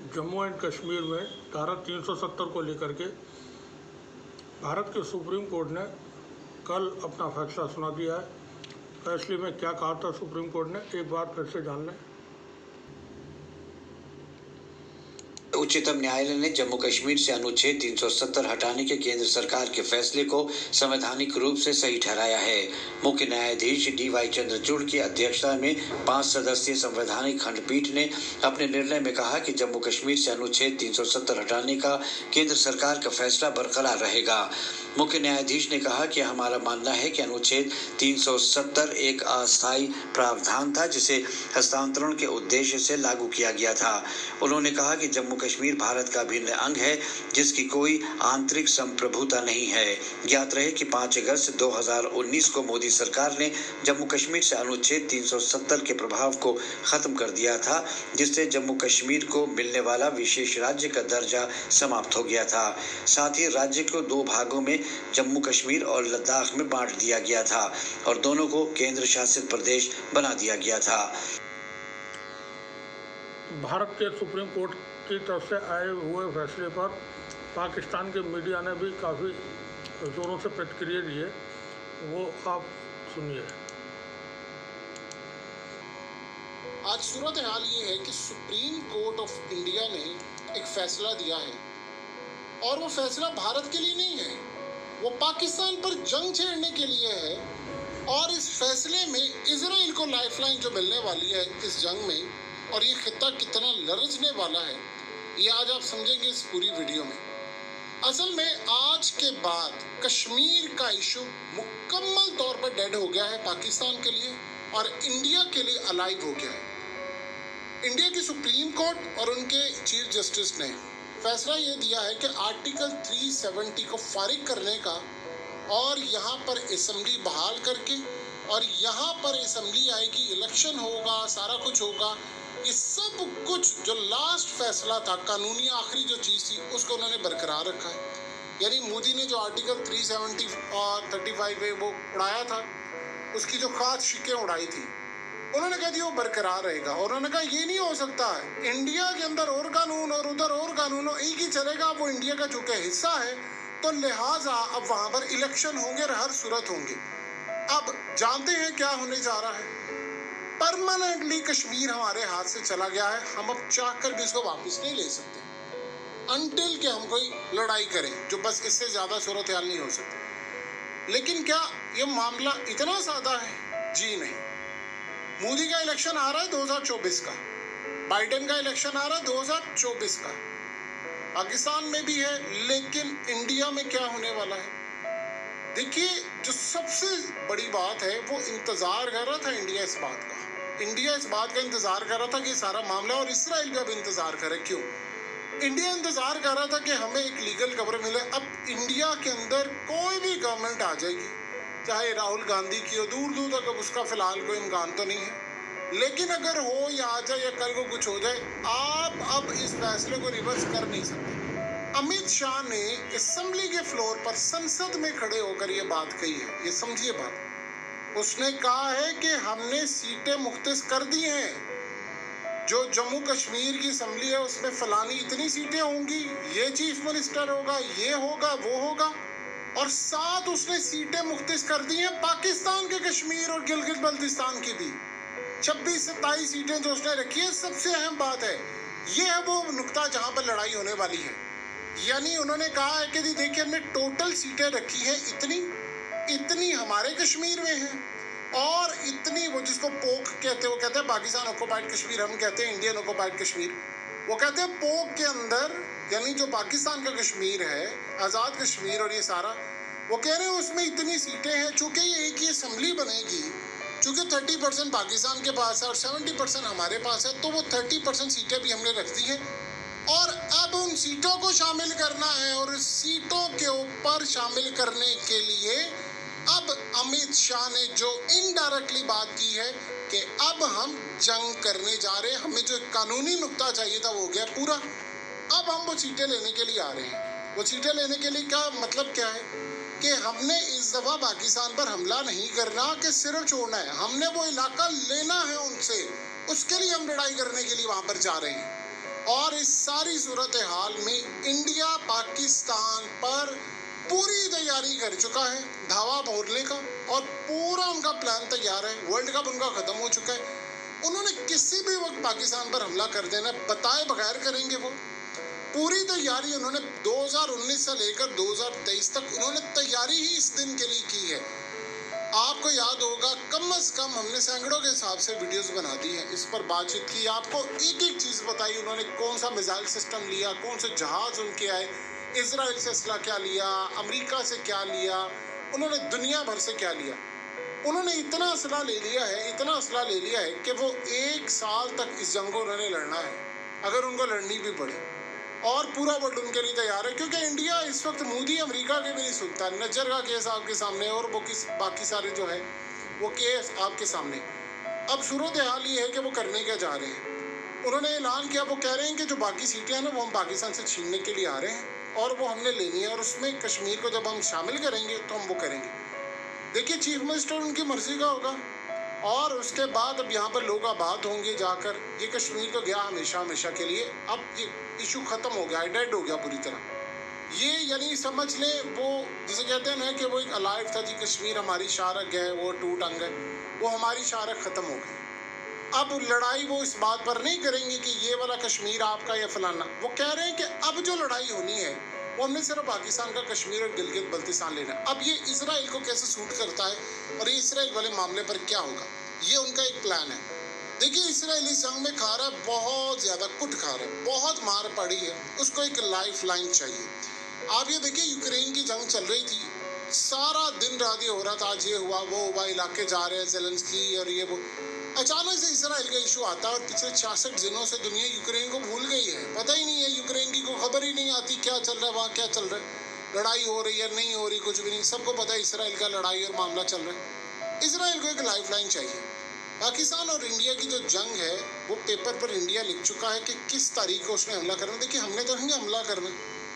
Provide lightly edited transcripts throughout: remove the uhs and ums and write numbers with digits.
Jammu and Kashmir में धारा 370 को लेकर के भारत के सुप्रीम कोर्ट ने कल अपना फैसला सुना दिया है। फैसले में क्या कहा था सुप्रीम कोर्ट ने, एक बार फिर से जान लें। उच्चतम न्यायालय ने जम्मू कश्मीर से अनुच्छेद 370 हटाने के केंद्र सरकार के फैसले को संवैधानिक रूप से सही ठहराया है। मुख्य न्यायाधीश DY चंद्रचूड़ की अध्यक्षता में 5 सदस्यीय संवैधानिक खंडपीठ ने अपने निर्णय में कहा कि जम्मू कश्मीर से अनुच्छेद 370 हटाने का केंद्र सरकार का फैसला बरकरार रहेगा। मुख्य न्यायाधीश ने कहा कि हमारा मानना है कि अनुच्छेद 370 एक अस्थायी प्रावधान था जिसे हस्तांतरण के उद्देश्य से लागू किया गया था। उन्होंने कहा कि जम्मू कश्मीर भारत का अभिन्न अंग है जिसकी कोई आंतरिक संप्रभुता नहीं है। ज्ञात रहे कि 5 अगस्त 2019 को मोदी सरकार ने जम्मू कश्मीर से अनुच्छेद 370 के प्रभाव को खत्म कर दिया था, जिससे जम्मू कश्मीर को मिलने वाला विशेष राज्य का दर्जा समाप्त हो गया था। साथ ही राज्य को 2 भागों में जम्मू कश्मीर और लद्दाख में बांट दिया गया था और दोनों को केंद्र शासित प्रदेश बना दिया गया था। भारत के सुप्रीम कोर्ट की तरफ से आए हुए फैसले पर पाकिस्तान के मीडिया ने भी काफ़ी जोरों से प्रतिक्रिया दी है, वो आप सुनिए। आज सूरत हाल ये है कि सुप्रीम कोर्ट ऑफ इंडिया ने एक फैसला दिया है और वो फैसला भारत के लिए नहीं है, वो पाकिस्तान पर जंग छेड़ने के लिए है। और इस फैसले में इजराइल को लाइफलाइन जो मिलने वाली है इस जंग में, और ये खित्ता कितना लरजने वाला है, ये आज आप समझेंगे इस पूरी वीडियो में। असल में आज के बाद कश्मीर का इशू मुकम्मल तौर पर डेड हो गया है पाकिस्तान के लिए और इंडिया के लिए अलाइव हो गया है। इंडिया की सुप्रीम कोर्ट और उनके चीफ जस्टिस ने फैसला ये दिया है कि आर्टिकल 370 को फारिग करने का और यहाँ पर असेंबली बहाल करके और यहाँ पर असेंबली आएगी, इलेक्शन होगा, सारा कुछ होगा, ये सब कुछ जो लास्ट फैसला था, कानूनी आखिरी जो चीज़ थी, उसको उन्होंने बरकरार रखा है। यानी मोदी ने जो आर्टिकल 370 और 35 है वो उड़ाया था, उसकी जो खास शिकें उड़ाई थी, उन्होंने कह दिया वो बरकरार रहेगा। और उन्होंने कहा ये नहीं हो सकता है, इंडिया के अंदर और कानून और उधर और कानून, एक ही चलेगा। वो इंडिया का चूंकि हिस्सा है तो लिहाजा अब वहाँ पर इलेक्शन होंगे और हर सूरत होंगे। अब जानते हैं क्या होने जा रहा है, परमानेंटली कश्मीर हमारे हाथ से चला गया है। हम अब चाहकर भी इसको वापस नहीं ले सकते अनटिल कि हम कोई लड़ाई करें, जो बस इससे ज़्यादा सूरत हाल नहीं हो सकती। लेकिन क्या ये मामला इतना सादा है? जी नहीं। मोदी का इलेक्शन आ रहा है 2024 का, बाइडेन का इलेक्शन आ रहा है 2024 का, पाकिस्तान में भी है, लेकिन इंडिया में क्या होने वाला है? देखिए, जो सबसे बड़ी बात है वो इंतजार कर रहा था इंडिया इस बात का। इंडिया इस बात का इंतजार कर रहा था कि ये सारा मामला, और इसराइल भी अब इंतजार करे। क्यों? इंडिया इंतजार कर रहा था कि हमें एक लीगल कवर मिले। अब इंडिया के अंदर कोई भी गवर्नमेंट आ जाएगी, चाहे राहुल गांधी की हो, दूर दूर तक अब उसका फिलहाल कोई इम्कान तो नहीं है, लेकिन अगर हो या आ जाए या कल को कुछ हो जाए, आप अब इस फैसले को रिवर्स कर नहीं सकते। अमित शाह ने असेंबली के फ्लोर पर संसद में खड़े होकर ये बात कही है, ये समझिए बात। उसने कहा है कि हमने सीटें मुख्तस कर दी हैं, जो जम्मू कश्मीर की असेंबली है उसमें फलानी इतनी सीटें होंगी, ये चीफ मिनिस्टर होगा, ये होगा, वो होगा। और साथ उसने सीटें मुख्तस कर दी हैं पाकिस्तान के कश्मीर और गिलगित बल्तिस्तान की भी। 26-27 सीटें जो उसने रखी है। सबसे अहम बात है, ये है वो नुक्ता जहां पर लड़ाई होने वाली है। यानी उन्होंने कहा है कि देखिए हमने टोटल सीटें रखी हैं इतनी हमारे कश्मीर में है, और इतनी वो जिसको पोक कहते हैं, वो कहते हैं पाकिस्तान ऑक्युपाइड कश्मीर, हम कहते हैं इंडियन ऑक्युपाइड कश्मीर। वो कहते हैं पोक के अंदर, यानी जो पाकिस्तान का कश्मीर है, आज़ाद कश्मीर, और ये सारा वो कह रहे हैं उसमें इतनी सीटें हैं। चूँकि ये एक ही असेंबली बनेगी, चूँकि 30% पाकिस्तान के पास है और 70% हमारे पास है, तो वो 30% सीटें भी हमने रख दी हैं। और अब उन सीटों को शामिल करना है, और इस सीटों के ऊपर शामिल करने के लिए अब अमित शाह ने जो इनडायरेक्टली बात की है कि अब हम जंग करने जा रहे हैं, हमें जो कानूनी नुक्ता चाहिए था वो हो गया पूरा। अब हम वो सीटें लेने के लिए आ रहे हैं। वो सीटें लेने के लिए क्या मतलब क्या है कि हमने इस दफ़ा पाकिस्तान पर हमला नहीं करना कि सिर्फ छोड़ना है, हमने वो इलाका लेना है उनसे, उसके लिए हम लड़ाई करने के लिए वहाँ पर जा रहे हैं। और इस सारी सूरत हाल में इंडिया पाकिस्तान पर पूरी तैयारी कर चुका है धावा बोलने का, और पूरा उनका प्लान तैयार है। वर्ल्ड कप उनका खत्म हो चुका है, उन्होंने किसी भी वक्त पाकिस्तान पर हमला कर देना, बताए बगैर करेंगे। वो पूरी तैयारी उन्होंने 2019 से लेकर 2023 तक उन्होंने तैयारी ही इस दिन के लिए की है। आपको याद होगा कम से कम हमने सैकड़ों के हिसाब से वीडियोस बना दी है, इस पर बातचीत की, आपको एक एक चीज़ बताई, उन्होंने कौन सा मिसाइल सिस्टम लिया, कौन से जहाज उनके आए, इजराइल से असला क्या लिया, अमेरिका से क्या लिया, उन्होंने दुनिया भर से क्या लिया। उन्होंने इतना असला ले लिया है, इतना असला ले लिया है कि वो 1 साल तक इस जंग को उन्होंने लड़ना है, अगर उनको लड़नी भी पड़े। और पूरा वर्ल्ड उनके लिए तैयार है, क्योंकि इंडिया इस वक्त मोदी अमेरिका के भी नहीं सुनता। नजर का केस आपके सामने और वो बाकी सारे जो है वो केस आपके सामने। अब सूरत हाल ये है कि वो करने क्या जा रहे हैं। उन्होंने ऐलान किया, वो कह रहे हैं कि जो बाकी सीटें हैं ना वो हम पाकिस्तान से छीनने के लिए आ रहे हैं और वो हमने लेनी है, और उसमें कश्मीर को जब हम शामिल करेंगे तो हम वो करेंगे। देखिए चीफ मिनिस्टर उनकी मर्जी का होगा, और उसके बाद अब यहाँ पर लोग आबाद होंगे जाकर। ये कश्मीर तो गया हमेशा हमेशा के लिए, अब ये इशू ख़त्म हो गया, डेड हो गया पूरी तरह। ये यानी समझ लें वो जैसे कहते हैं ना कि वो एक अलाइव था जी, कश्मीर हमारी शारक है, वो टूट अंग है, वो हमारी शारक ख़त्म हो गई। अब लड़ाई वो इस बात पर नहीं करेंगे कि ये वाला कश्मीर आपका या फलाना। वो कह रहे हैं कि अब जो लड़ाई होनी है वो हमने सिर्फ पाकिस्तान का कश्मीर और गिलगित बल्तिस्तान लेना। अब ये इसराइल को कैसे सूट करता है और ये इसराइल वाले मामले पर क्या होगा, ये उनका एक प्लान है। देखिए इसराइल इस जंग में खा रहा है, बहुत ज़्यादा कुट खा रहा है, बहुत मार पड़ी है, उसको एक लाइफ लाइन चाहिए। आप ये देखिए यूक्रेन की जंग चल रही थी, सारा दिन रात ये हो रहा था, आज ये हुआ वो हुआ, इलाके जा रहे हैं ज़ेलेंस्की और ये वो। अचानक से इसराइल का इशू आता है और पिछले 66 दिनों से दुनिया यूक्रेन को भूल गई है, पता ही नहीं है यूक्रेन की, को खबर ही नहीं आती क्या चल रहा है वहाँ, क्या चल रहा है, लड़ाई हो रही है नहीं हो रही, कुछ भी नहीं, सबको पता है इसराइल का लड़ाई और मामला चल रहा है। इसराइल को एक लाइफ लाइन चाहिए। पाकिस्तान और इंडिया की जो जंग है वो पेपर पर इंडिया लिख चुका है कि किस तारीख को उसने हमला करना। देखिए हमने तो नहीं हमला करना,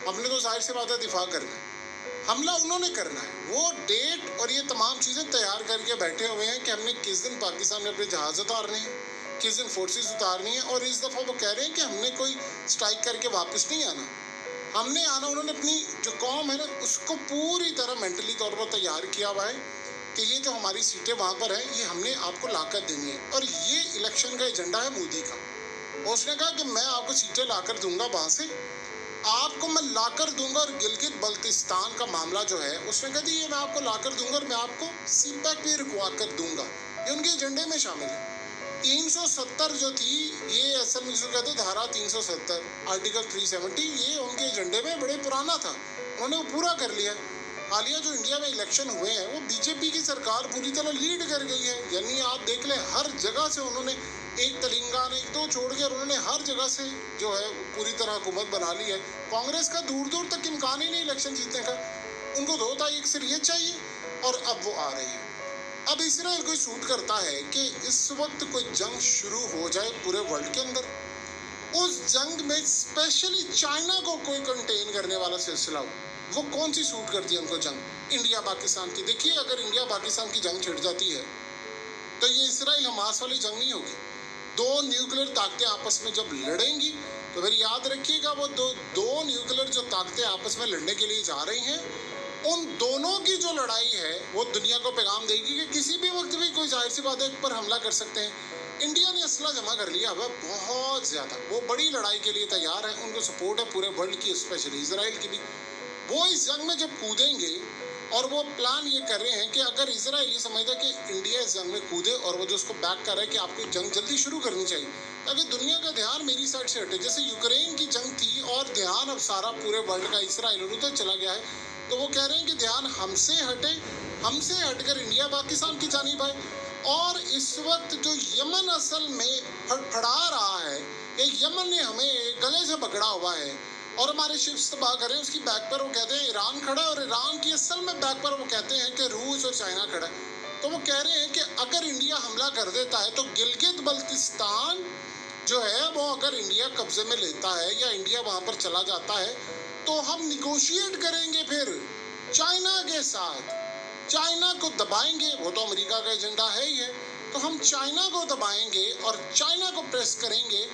हमने तो जाहिर सी बात है दिफा करना है, हमला उन्होंने करना है। वो डेट और ये तमाम चीज़ें तैयार करके बैठे हुए हैं कि हमने किस दिन पाकिस्तान में अपने जहाज़ उतारने हैं, किस दिन फोर्सेस उतारनी है, और इस दफ़ा वो कह रहे हैं कि हमने कोई स्ट्राइक करके वापस नहीं आना, हमने आना। उन्होंने अपनी जो कौम है ना उसको पूरी तरह मेंटली तौर पर तैयार किया हुआ है कि ये जो हमारी सीटें वहाँ पर हैं ये हमने आपको लाकर देनी है। और ये इलेक्शन का एजेंडा है मोदी का। उसने कहा कि मैं आपको सीटें लाकर दूंगा, वहाँ से आपको मैं लाकर दूंगा, और गिलगित बल्तिस्तान का मामला जो है उसने कहा जी ये मैं आपको लाकर दूंगा और मैं आपको सीपैक भी रुकवा कर दूंगा। ये उनके एजेंडे में शामिल है। 370 जो थी ये असल में जिसको कहते हैं धारा 370 आर्टिकल 370, ये उनके एजेंडे में बड़े पुराना था, उन्होंने वो पूरा कर लिया। हालिया जो इंडिया में इलेक्शन हुए हैं वो बीजेपी की सरकार पूरी तरह लीड कर गई है। यानी आप देख लें हर जगह से उन्होंने, एक तेलंगाना एक दो छोड़ के उन्होंने हर जगह से जो है पूरी तरह हुकूमत बना ली है। कांग्रेस का दूर दूर तक इम्कान ही नहीं इलेक्शन जीतने का, उनको 2 तारीख से ये चाहिए और अब वो आ रही है। अब इसराइल को सूट करता है कि इस वक्त कोई जंग शुरू हो जाए पूरे वर्ल्ड के अंदर, उस जंग में स्पेशली चाइना को कोई कंटेन करने वाला सिलसिला हो। वो कौन सी सूट करती है उनको जंग? इंडिया पाकिस्तान की। देखिए अगर इंडिया पाकिस्तान की जंग छिड़ जाती है तो ये इसराइल हमास वाली जंग नहीं होगी। 2 न्यूक्लियर ताकतें आपस में जब लड़ेंगी तो फिर याद रखिएगा वो दो न्यूक्लियर जो ताकतें आपस में लड़ने के लिए जा रही हैं, उन दोनों की जो लड़ाई है वो दुनिया को पैगाम देगी कि किसी भी वक्त भी कोई जाहिर सी बात है पर हमला कर सकते हैं। इंडिया ने असला जमा कर लिया हुआ बहुत ज़्यादा, वो बड़ी लड़ाई के लिए तैयार है, उनको सपोर्ट है पूरे वर्ल्ड की, स्पेशली इसराइल की भी। वो इस जंग में जब कूदेंगे और वो प्लान ये कर रहे हैं कि अगर इसराइल ये समझता है कि इंडिया इस जंग में कूदे और वो जो उसको बैक कर रहा है कि आपको जंग जल्दी शुरू करनी चाहिए ताकि दुनिया का ध्यान मेरी साइड से हटे। जैसे यूक्रेन की जंग थी और ध्यान अब सारा पूरे वर्ल्ड का इसराइल और उधर चला गया है, तो वो कह रहे हैं कि ध्यान हमसे हटे, हमसे हटकर इंडिया पाकिस्तान की जानिब आए। और इस वक्त जो यमन असल में फड़फड़ा रहा है, ये यमन ने हमें गले से पकड़ा हुआ है और हमारे शिप्स तबाह करें, उसकी बैक पर वो कहते हैं ईरान खड़ा है, और ईरान की असल में बैक पर वो कहते हैं कि रूस और चाइना खड़ा है। तो वो कह रहे हैं कि अगर इंडिया हमला कर देता है तो गिलगित बल्तिस्तान जो है वो अगर इंडिया कब्जे में लेता है या इंडिया वहाँ पर चला जाता है तो हम निगोशिएट करेंगे फिर चाइना के साथ, चाइना को दबाएंगे। वो तो अमेरिका का एजेंडा है ही है, तो हम चाइना को दबाएंगे और चाइना को प्रेस करेंगे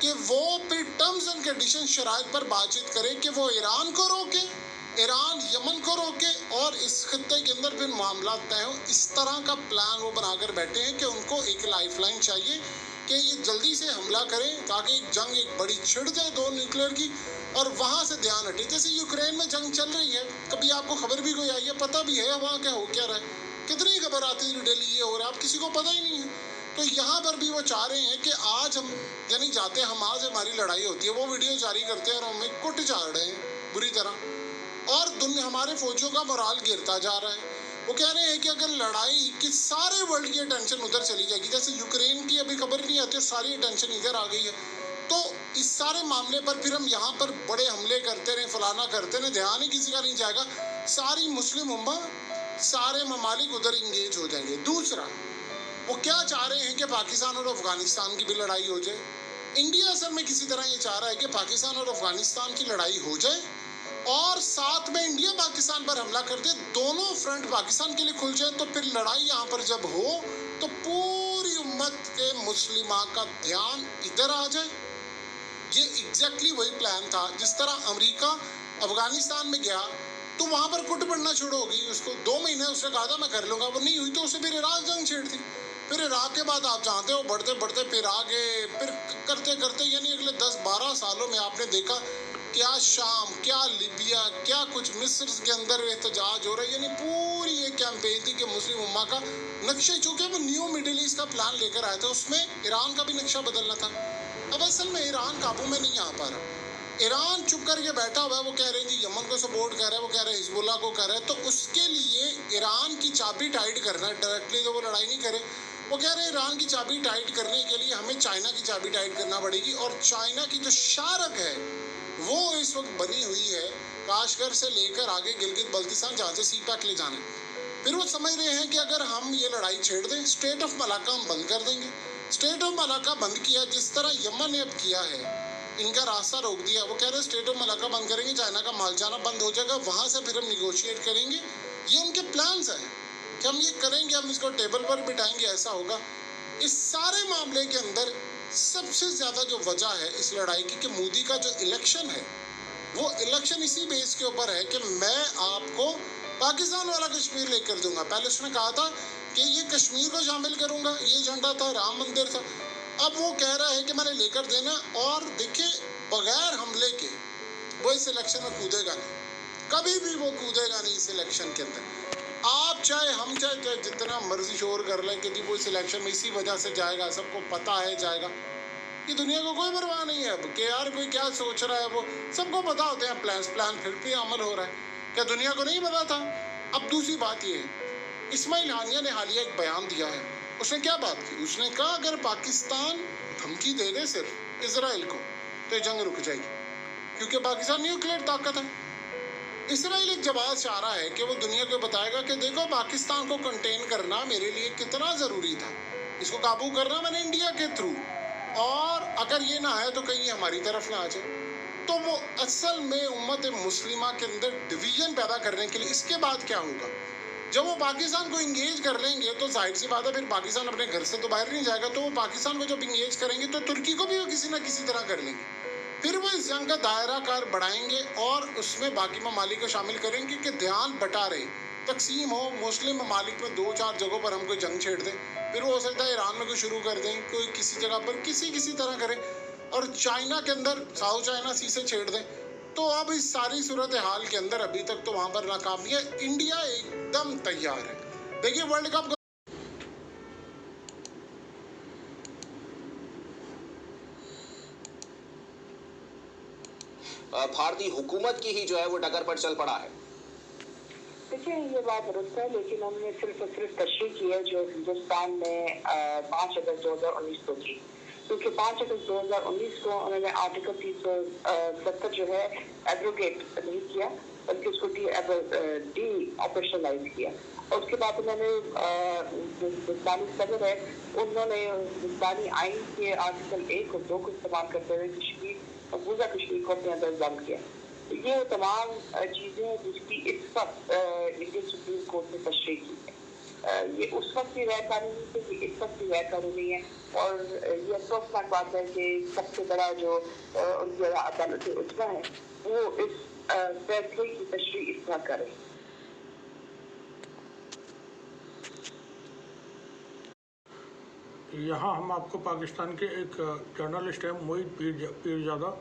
कि वो फिर टर्म्स एंड कंडीशन शराइत पर बातचीत करे कि वो ईरान को रोके, ईरान यमन को रोके और इस खत्ते के अंदर फिर मामला तय हो। इस तरह का प्लान वो बनाकर बैठे हैं कि उनको एक लाइफलाइन चाहिए कि ये जल्दी से हमला करें ताकि एक जंग एक बड़ी छिड़ जाए दो न्यूक्लियर की और वहाँ से ध्यान हटे। जैसे यूक्रेन में जंग चल रही है, कभी आपको खबर भी कोई आई है, पता भी है वहाँ क्या हो क्या रहा है, कितनी खबर आती है डेली ये हो रहा है, आप किसी को पता ही नहीं है। तो यहाँ पर भी वो चाह रहे हैं कि आज हम यानी जाते हम आज हमारी लड़ाई होती है, वो वीडियो जारी करते हैं और हमें कुट चाड़ रहे हैं बुरी तरह और दुनिया हमारे फौजियों का मोराल गिरता जा रहा है। वो कह रहे हैं कि अगर लड़ाई की सारे वर्ल्ड की अटेंशन उधर चली जाएगी, जैसे यूक्रेन की अभी खबर नहीं आती और सारी अटेंशन इधर आ गई है, तो इस सारे मामले पर फिर हम यहाँ पर बड़े हमले करते रहे, फलाना करते रहे, ध्यान ही किसी का नहीं जाएगा, सारी मुस्लिम उम्मा सारे ममालिक उधर इंगेज हो जाएंगे। दूसरा वो क्या चाह रहे हैं कि पाकिस्तान और अफगानिस्तान की भी लड़ाई हो जाए। इंडिया असल में किसी तरह ये चाह रहा है कि पाकिस्तान और अफगानिस्तान की लड़ाई हो जाए और साथ में इंडिया पाकिस्तान पर हमला कर दे, दोनों फ्रंट पाकिस्तान के लिए खुल जाए, तो फिर लड़ाई यहाँ पर जब हो तो पूरी उम्मत के मुस्लिमा का ध्यान इधर आ जाए। ये एग्जैक्टली वही प्लान था। जिस तरह अमेरिका अफगानिस्तान में गया तो वहां पर कुट पड़ना शुरू हो गई, उसको 2 महीने उसने कहा था मैं कर लूंगा, वो नहीं हुई तो उसे फिर इराक जंग छेड़ दी। फिर इराक के बाद आप जानते हो बढ़ते बढ़ते फिर आगे फिर करते करते यानी अगले 10-12 सालों में आपने देखा क्या शाम, क्या लीबिया, क्या कुछ मिस्र के अंदर एहतजाज हो रहा है, यानी पूरी ये कैंपेन थी कि मुस्लिम उम्मा का नक्शे, चूंकि वो न्यू मिडिल ईस्ट का प्लान लेकर आए थे, उसमें ईरान का भी नक्शा बदलना था। अब असल में ईरान काबू में नहीं आ पा रहा, ईरान चुप करके बैठा हुआ है। वो कह रहे हैं जी यमन को सपोर्ट कर रहा है, वो कह रहे हैं हिजबुल्लाह को कर रहा है, तो उसके लिए ईरान की चाबी टाइट करना है, डायरेक्टली तो वो लड़ाई नहीं करे। वो कह रहे हैं ईरान की चाबी टाइट करने के लिए हमें चाइना की चाबी टाइट करना पड़ेगी और चाइना की जो शारक है वो इस वक्त बनी हुई है काशगर से लेकर आगे गिलगित बल्तिस्तान, जहाँ से सीपैक ले जाना है। फिर वो समझ रहे हैं कि अगर हम ये लड़ाई छेड़ दें, स्टेट ऑफ मलाका हम बंद कर देंगे। स्टेट ऑफ मलाका बंद किया जिस तरह यमन ने अब किया है, इनका रास्ता रोक दिया। वो कह रहे हैं स्टेट ऑफ मलाका बंद करेंगे, चाइना का माल जाना बंद हो जाएगा, वहाँ से फिर हम निगोशिएट करेंगे। ये उनके प्लान्स हैं कि हम ये करेंगे, हम इसको टेबल पर बिठाएंगे, ऐसा होगा। इस सारे मामले के अंदर सबसे ज़्यादा जो वजह है इस लड़ाई की कि मोदी का जो इलेक्शन है वो इलेक्शन इसी बेस के ऊपर है कि मैं आपको पाकिस्तान वाला कश्मीर लेकर दूंगा। पहले उसने कहा था कि ये कश्मीर को शामिल करूंगा, ये एजेंडा था, राम मंदिर था। अब वो कह रहा है कि मैंने लेकर देना, और देखिए बगैर हमले के वो इस इलेक्शन में कूदेगा नहीं, कभी भी वो कूदेगा नहीं इस इलेक्शन के अंदर। आप चाहे हम चाहे जितना मर्जी शोर कर लें कि वो इस इलेक्शन में इसी वजह से जाएगा, सबको पता है जाएगा। ये दुनिया को कोई परवाह नहीं है अब कि यार कोई क्या सोच रहा है, वो सबको पता होते हैं प्लान फिर भी अमल हो रहा है। क्या दुनिया को नहीं पता था? अब दूसरी बात ये है, इस्माइल हानिया ने हालिया एक बयान दिया है। उसने क्या बात की? उसने कहा अगर पाकिस्तान धमकी दे दे सिर्फ इजराइल को तो ये जंग रुक जाएगी, क्योंकि पाकिस्तान न्यूक्लियर ताकत है। इसराइल एक जवाब चाह रहा है कि वो दुनिया को बताएगा कि देखो पाकिस्तान को कंटेन करना मेरे लिए कितना ज़रूरी था, इसको काबू करना मैंने इंडिया के थ्रू, और अगर ये ना आए तो कहीं हमारी तरफ ना आ जाए। तो वो असल में उम्मत मुस्लिमा के अंदर डिवीजन पैदा करने के लिए, इसके बाद क्या होगा जब वो पाकिस्तान को इंगेज कर लेंगे तो जाहिर सी बात है फिर पाकिस्तान अपने घर से तो बाहर नहीं जाएगा। तो वो पाकिस्तान को जब इंगेज करेंगे तो तुर्की को भी वो किसी ना किसी तरह कर लेंगे। फिर वो इस जंग का दायरा कार बढ़ाएंगे और उसमें बाकी ममालिक को शामिल करेंगे कि ध्यान बटारे तकसीम हो, मुस्लिम ममालिक में 2-4 जगहों पर हम कोई जंग छेड़ दें। फिर वो हो सकता है ईरान में कोई शुरू कर दें, कोई किसी जगह पर किसी तरह करें, और चाइना के अंदर साउथ चाइना सी से छेड़ दें। तो अब इस सारी सूरत हाल के अंदर अभी तक तो वहाँ पर नाकामी है। इंडिया एकदम तैयार है। देखिए वर्ल्ड कप भारतीय हुकूमत की ही जो है वो डगर पर चल पड़ा है। देखिए ये बात दुरुस्त है, लेकिन हमने सिर्फ और सिर्फ तशरीह की है जो हिंदुस्तान में 5 अगस्त 2019 को की, क्योंकि 5 अगस्त 2019 को उन्होंने आर्टिकल 370 जो है एब्रोगेट नहीं किया, बल्कि उसको डी ऑपरेशनलाइज किया। और उसके बाद उन्होंने जो हिंदुस्तानी सदर है उन्होंने हिंदुस्तानी आइन के आर्टिकल 1 और 2 को इस्तेमाल करते हुए कश्मीर, मकबूजा कश्मीर को अपने अंदर जब्त किया। ये तमाम चीज़ें जिसकी इस वक्त इंडियन सुप्रीम कोर्ट ने तशरीह की है। ये उस वक्त भी गैर कानूनी थे, ये इस वक्त भी गैर कानूनी है। और ये अफसोसनाक बात है कि सबसे बड़ा जो उनकी अदालत उतना है वो इस फैसले की तशरीह इस तरह करे। यहाँ हम आपको पाकिस्तान के एक जर्नलिस्ट हैं मोहित पीरजादा,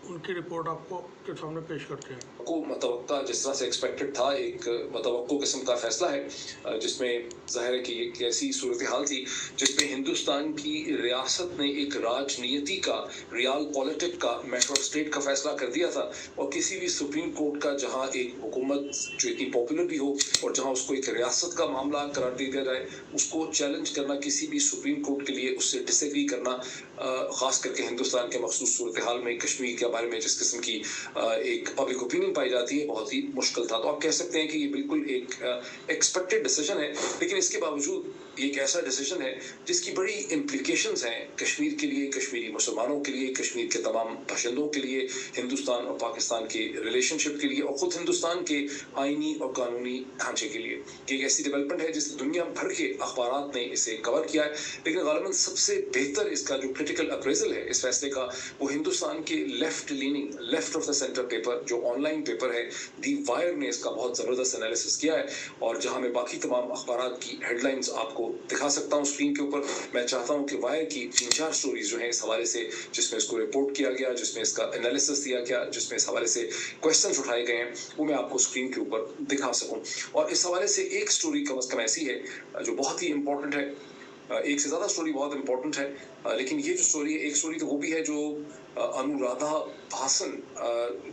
उनकी रिपोर्ट आपको के सामने पेश करते हैं। को मतवक्का जिस तरह से एक्सपेक्टेड था, एक मतवक्को किस्म का फैसला है जिसमें जाहिर है कि एक ऐसी सूरत हाल थी जिसमें हिंदुस्तान की रियासत ने एक राजनीति का, रियल पॉलिटिक का, मैटर ऑफ स्टेट का फैसला कर दिया था। और किसी भी सुप्रीम कोर्ट का जहां एक हुकूमत जो इतनी पॉपुलर भी हो और जहां उसको एक रियासत का मामला करार दे दिया जाए, उसको चैलेंज करना किसी भी सुप्रीम कोर्ट के लिए, उससे डिसएग्री करना, खास करके हिंदुस्तान के मखसूस सूरत हाल में कश्मीर के बारे में जिस किस्म की एक पब्लिक ओपिनियन पाई जाती है, बहुत ही मुश्किल था। तो आप कह सकते हैं कि ये बिल्कुल एक एक्सपेक्टेड डिसीजन है, लेकिन इसके बावजूद ये एक ऐसा डिसीजन है जिसकी बड़ी इम्प्लीकेशंस हैं कश्मीर के लिए, कश्मीरी मुसलमानों के लिए, कश्मीर के तमाम बाशिंदों के लिए, हिंदुस्तान और पाकिस्तान के रिलेशनशिप के लिए, और खुद हिंदुस्तान के आईनी और कानूनी ढांचे के लिए। ये एक ऐसी डेवलपमेंट है जिस दुनिया भर के अखबार ने इसे कवर किया है, लेकिन गालिबन सबसे बेहतर इसका जो क्रिटिकल अप्रेजल है इस फैसले का, वो हिंदुस्तान के left leaning, left of the centre paper जो ऑनलाइन पेपर है दी वायर ने इसका बहुत जबरदस्त एनालिसिस किया है। और जहां मैं बाकी तमाम अखबार की हेडलाइंस आपको दिखा सकता हूं स्क्रीन के ऊपर, मैं चाहता हूं कि वायर की 3-4 स्टोरीज जो हैं इस हवाले से, जिसमें इसको रिपोर्ट किया गया, जिसमें इसका एनालिसिस दिया गया, जिसमें इस हवाले से क्वेश्चंस उठाए गए हैं, वो मैं आपको स्क्रीन के ऊपर दिखा सकूं। और इस हवाले से एक स्टोरी कम अज कम ऐसी है जो बहुत ही इंपॉर्टेंट है, एक से ज्यादा स्टोरी बहुत इंपॉर्टेंट है, लेकिन ये जो स्टोरी है, एक स्टोरी तो वो भी है जो अनुराधा भासन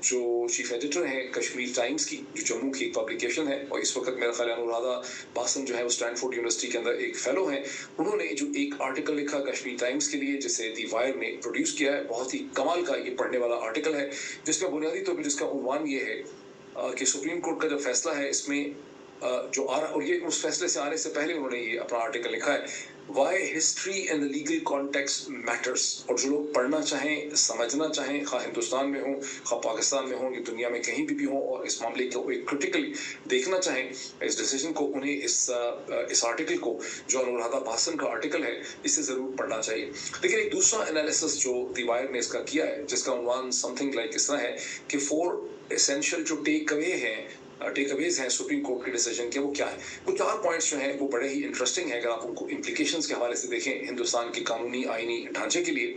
जो चीफ एडिटर है कश्मीर टाइम्स की, जो जम्मू की एक पब्लिकेशन है, और इस वक्त मेरा ख्याल है अनुराधा भासन जो है वो स्टैनफोर्ड यूनिवर्सिटी के अंदर एक फेलो है, उन्होंने जो एक आर्टिकल लिखा कश्मीर टाइम्स के लिए जिसे दी वायर ने प्रोड्यूस किया है, बहुत ही कमाल का ये पढ़ने वाला आर्टिकल है, जिसमें बुनियादी तौर पर जिसका उन्वान ये है कि सुप्रीम कोर्ट का जो फैसला है इसमें जो आ रहा, और ये उस फैसले से आने से पहले उन्होंने ये अपना आर्टिकल लिखा है, why history and the legal context matters. और जो लोग पढ़ना चाहें, समझना चाहें, खा हिंदुस्तान में हो, खा पाकिस्तान में हो, या दुनिया में कहीं भी हो, और इस मामले को एक क्रिटिकली देखना चाहें, इस डिसीजन को, उन्हें इस आर्टिकल को, जो अनुराधा भासन का आर्टिकल है, इसे जरूर पढ़ना चाहिए। लेकिन एक दूसरा एनालिसिस जो दी वायर ने इसका किया है, जिसका उन्वान समथिंग लाइक इस तरह है कि 4 एसेंशियल जो टेक अवेज हैं सुप्रीम कोर्ट के डिसीजन के, वो क्या है। वो 4 पॉइंट्स जो हैं वो बड़े ही इंटरेस्टिंग है अगर आप उनको इम्प्लीकेशंस के हवाले से देखें हिंदुस्तान के कानूनी आईनी ढांचे के लिए।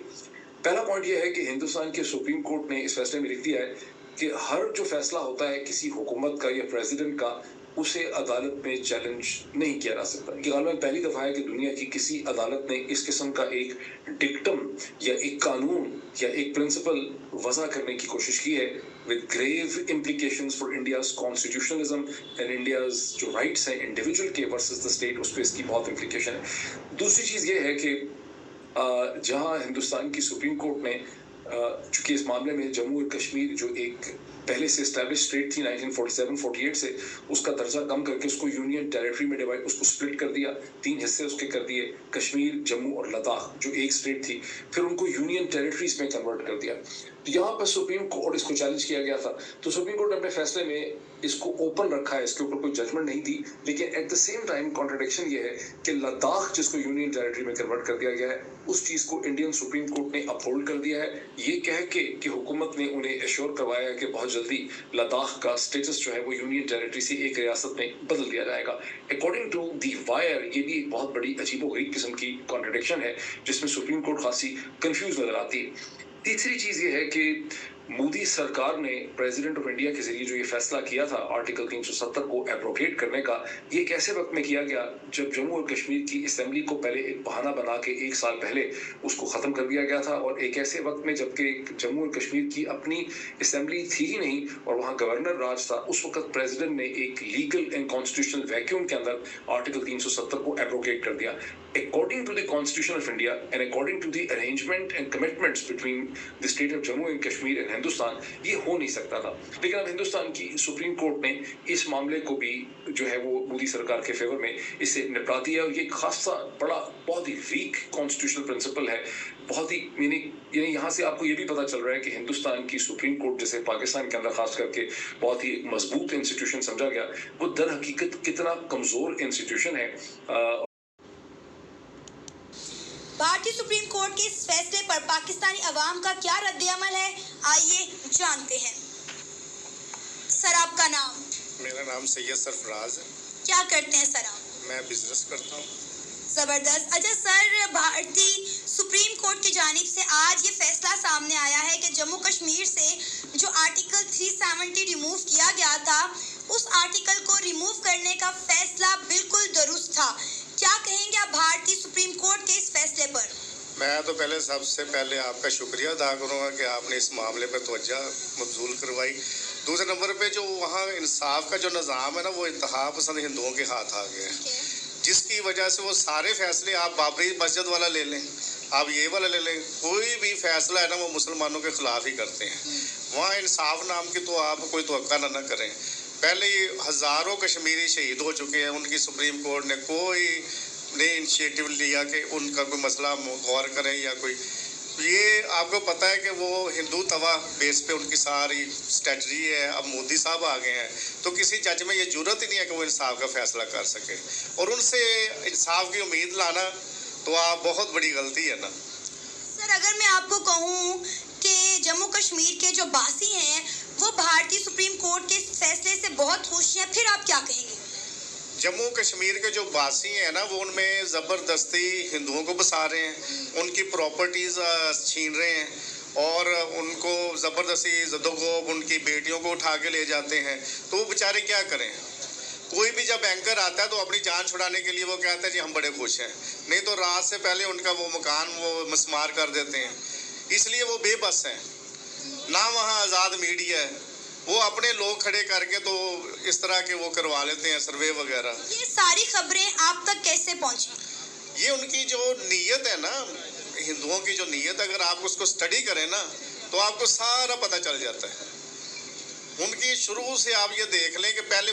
पहला पॉइंट ये है कि हिंदुस्तान के सुप्रीम कोर्ट ने इस फैसले में लिख दिया है कि हर जो फैसला होता है किसी हुकूमत का या प्रेसिडेंट का, उसे अदालत में चैलेंज नहीं किया जा सकता। ये गालिबन पहली दफा है कि दुनिया की किसी अदालत ने इस किस्म का एक डिक्टम या एक कानून या एक प्रिंसिपल वज़ा करने की कोशिश की है with grave implications for India's constitutionalism and India's जो rights हैं इंडिविजुअल के versus the state, उस पर इसकी बहुत implication है। दूसरी चीज़ ये है कि जहां हिंदुस्तान की सुप्रीम कोर्ट ने चूंकि इस मामले में जम्मू और कश्मीर जो एक पहले से एस्टैब्लिश स्टेट थी 1947-48 से, उसका दर्जा कम करके उसको यूनियन टेरिटरी में डिवाइड, उसको स्प्लिट कर दिया, 3 हिस्से उसके कर दिए, कश्मीर, जम्मू और लद्दाख जो एक स्टेट थी, फिर उनको यूनियन टेरिटरीज में कन्वर्ट कर दिया। तो यहाँ पर सुप्रीम कोर्ट इसको चैलेंज किया गया था, तो सुप्रीम कोर्ट ने अपने फैसले में इसको ओपन रखा है, इसके ऊपर कोई जजमेंट नहीं दी, लेकिन at the same time contradiction ये है कि लद्दाख जिसको यूनियन टेरिटरी में कन्वर्ट कर दिया गया है, उस चीज को इंडियन सुप्रीम कोर्ट ने अपहोल्ड कर दिया है, ये कह के कि हुकूमत ने उन्हें एश्योर करवाया है कि बहुत जल्दी लद्दाख का स्टेटस जो है वो यूनियन टेरिटरी से एक रियासत में बदल दिया जाएगा। अकॉर्डिंग टू दी वायर ये भी एक बहुत बड़ी अजीबोगरीब किस्म की कॉन्ट्रडिक्शन है जिसमें सुप्रीम कोर्ट खासी कंफ्यूज नजर आती है। तीसरी चीज ये है कि मोदी सरकार ने प्रेसिडेंट ऑफ इंडिया के जरिए जो ये फैसला किया था आर्टिकल 370 को एब्रोगेट करने का, ये एक ऐसे वक्त में किया गया जब जम्मू और कश्मीर की असेंबली को पहले एक बहाना बना के 1 साल पहले उसको खत्म कर दिया गया था, और एक ऐसे वक्त में जबकि जम्मू और कश्मीर की अपनी असेंबली थी ही नहीं और वहाँ गवर्नर राज था, उस वक्त प्रेसिडेंट ने एक लीगल एंड कॉन्स्टिट्यूशनल वैक्यूम के अंदर आर्टिकल 370 को एब्रोगेट कर दिया। According to the Constitution of India and according to the arrangement and commitments between the state of Jammu and Kashmir and Hindustan, ये हो नहीं सकता था। लेकिन अब हिंदुस्तान की सुप्रीम कोर्ट ने इस मामले को भी जो है वो मोदी सरकार के फेवर में इसे निपटा दिया, और ये खासा बड़ा बहुत ही वीक कॉन्स्टिट्यूशनल प्रिंसिपल है। बहुत ही यानी यहाँ से आपको ये भी पता चल रहा है कि हिंदुस्तान की सुप्रीम कोर्ट, जैसे पाकिस्तान के अंदर खास करके बहुत ही मजबूत इंस्टीट्यूशन समझा गया, वो दर हकीकत कितना कमजोर इंस्टीट्यूशन है। भारतीय सुप्रीम कोर्ट के इस फैसले पर पाकिस्तानी अवाम का क्या रद्द-ए-अमल है, आइए जानते हैं। सर, आपका नाम? मेरा नाम सैयद सरफराज है। क्या करते हैं सर आप? मैं बिजनेस करता हूँ। जबरदस्त। अच्छा सर, भारतीय सुप्रीम कोर्ट की जानिब से आज ये फैसला सामने आया है कि जम्मू कश्मीर से जो आर्टिकल 370 रिमूव किया गया था, उस आर्टिकल को रिमूव करने का फैसला बिल्कुल दुरुस्त था। क्या कहेंगे आप भारतीय सुप्रीम कोर्ट के इस फैसले पर? मैं तो सबसे पहले आपका शुक्रिया अदा करूँगा कि आपने इस मामले पर तवज्जो मबजूल करवाई। दूसरे नंबर पे जो वहाँ इंसाफ का जो निज़ाम है ना, वो इंतहा पसंद हिंदुओं के हाथ आ गया है, जिसकी वजह से वो सारे फैसले आप बाबरी मस्जिद वाला ले लें, आप ये वाला ले लें, कोई भी फैसला है ना वो मुसलमानों के खिलाफ ही करते हैं। वहाँ इंसाफ नाम की तो आप कोई तवक्का ना करें। पहले ही हज़ारों कश्मीरी शहीद हो चुके हैं, उनकी सुप्रीम कोर्ट ने कोई ने इनिशिएटिव लिया कि उनका कोई मसला गौर करें या कोई, ये आपको पता है कि वो हिंदू तवा बेस पे उनकी सारी स्ट्रेटजी है। अब मोदी साहब आ गए हैं तो किसी जज में ये जरूरत ही नहीं है कि वो इंसाफ का फैसला कर सके, और उनसे इंसाफ की उम्मीद लाना तो आप बहुत बड़ी गलती है ना। सर, अगर मैं आपको कहूँ कि जम्मू कश्मीर के जो बासी हैं वो भारतीय सुप्रीम कोर्ट के फैसले से बहुत खुश हैं, फिर आप क्या कहेंगे? जम्मू कश्मीर के जो बासी हैं ना, वो उनमें ज़बरदस्ती हिंदुओं को बसा रहे हैं, उनकी प्रॉपर्टीज़ छीन रहे हैं और उनको ज़बरदस्ती जदोगोब उनकी बेटियों को उठा के ले जाते हैं। तो वो बेचारे क्या करें? कोई भी जब बैंकर आता है तो अपनी जान छुड़ाने के लिए वो कहता है जी हम बड़े खुश हैं, नहीं तो रात से पहले उनका वो मकान वो मस्मार कर देते हैं। इसलिए वो बेबस हैं ना, वहाँ आज़ाद मीडिया है, वो अपने लोग खड़े करके तो इस तरह के वो करवा लेते हैं सर्वे वगैरह। ये सारी खबरें आप तक कैसे पहुंची? ये उनकी जो नीयत है ना, हिंदुओं की जो नीयत, अगर आप उसको स्टडी करें ना तो आपको सारा पता चल जाता है। उनकी शुरू से आप ये देख लें कि पहले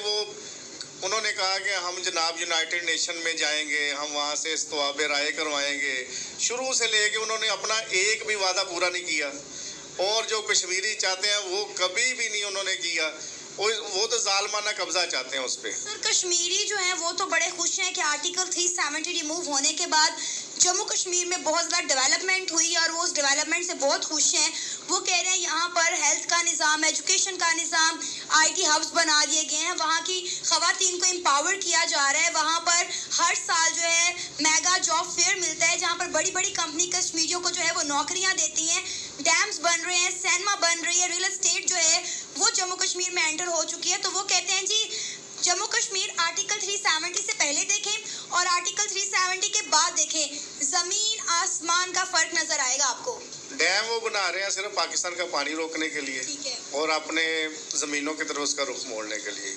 उन्होंने कहा कि हम जनाब यूनाइटेड नेशन में जाएंगे, हम वहाँ से इस्तवाब राय करवाएंगे। शुरू से लेके उन्होंने अपना एक भी वादा पूरा नहीं किया, और जो कश्मीरी चाहते हैं वो कभी भी नहीं उन्होंने किया। वो तो जालमाना कब्जा चाहते हैं उस पर। सर, कश्मीरी जो हैं वो तो बड़े खुश हैं कि आर्टिकल 370 रिमूव होने के बाद जम्मू कश्मीर में बहुत ज़्यादा डेवलपमेंट हुई और वो उस डेवलपमेंट से बहुत खुश हैं। वो कह रहे हैं यहाँ पर हेल्थ का निज़ाम, एजुकेशन का निज़ाम, IT हब्स बना दिए गए हैं, वहाँ की ख़वातीन को एम्पावर किया जा रहा है। वहाँ पर हर साल जो है मेगा जॉब फेयर मिलता है, जहाँ पर बड़ी बड़ी कंपनी कश्मीरियों को जो है वो नौकरियाँ देती हैं। डैम्स बन रहे हैं, सिनेमा बन रही है, रियल एस्टेट जो है वो जम्मू कश्मीर में एंटर हो चुकी है। तो वो कहते हैं जी जम्मू कश्मीर आर्टिकल 370 से पहले देखें और आर्टिकल 370 के बाद देखें, जमीन आसमान का फर्क नजर आएगा आपको। डैम वो बना रहे हैं सिर्फ पाकिस्तान का पानी रोकने के लिए और अपने ज़मीनों की तरफ उसका रुख मोड़ने के लिए।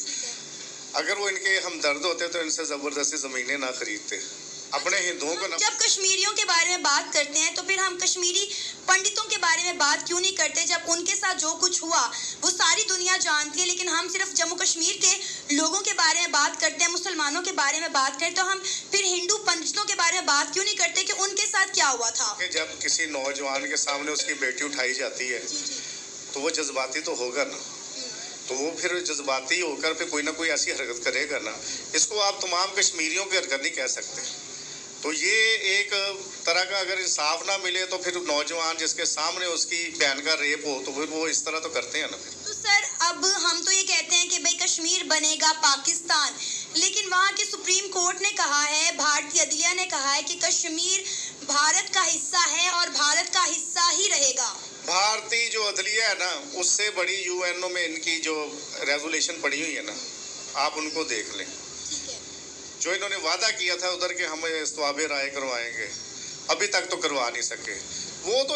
अगर वो इनके हमदर्द होते तो इनसे ज़बरदस्ती ज़मीनें ना खरीदते, अपने हिंदुओं को ना। जब कश्मीरियों के बारे में बात करते हैं तो फिर हम कश्मीरी पंडितों के बारे में बात क्यों नहीं करते? जब उनके साथ जो कुछ हुआ वो सारी दुनिया जानती है, लेकिन हम सिर्फ जम्मू कश्मीर के लोगों के बारे में बात करते हैं, मुसलमानों के बारे में बात करते, तो हम फिर हिंदू पंडितों के बारे में बात क्यों नहीं करते कि उनके साथ क्या हुआ था? जब किसी नौजवान के सामने उसकी बेटी उठाई जाती है तो वो जज्बाती तो होगा ना, तो वो फिर जज्बाती होकर फिर कोई ना कोई ऐसी हरकत करेगा ना। इसको आप तमाम कश्मीरियों की हरकत नहीं कह सकते। तो ये एक तरह का अगर इंसाफ ना मिले तो फिर नौजवान जिसके सामने उसकी बहन का रेप हो तो फिर वो इस तरह तो करते हैं ना। तो सर, अब हम तो ये कहते हैं कि भाई कश्मीर बनेगा पाकिस्तान, लेकिन वहाँ की सुप्रीम कोर्ट ने कहा है, भारतीय अदलिया ने कहा है कि कश्मीर भारत का हिस्सा है और भारत का हिस्सा ही रहेगा। भारतीय जो अदलिया है ना, उससे बड़ी UNO में इनकी जो रेजोल्यूशन पड़ी हुई है ना, आप उनको देख लें। जो इन्होंने वादा किया था उधर के हम इस्तवाब राय करवाएंगे, अभी तक तो करवा नहीं सके। वो तो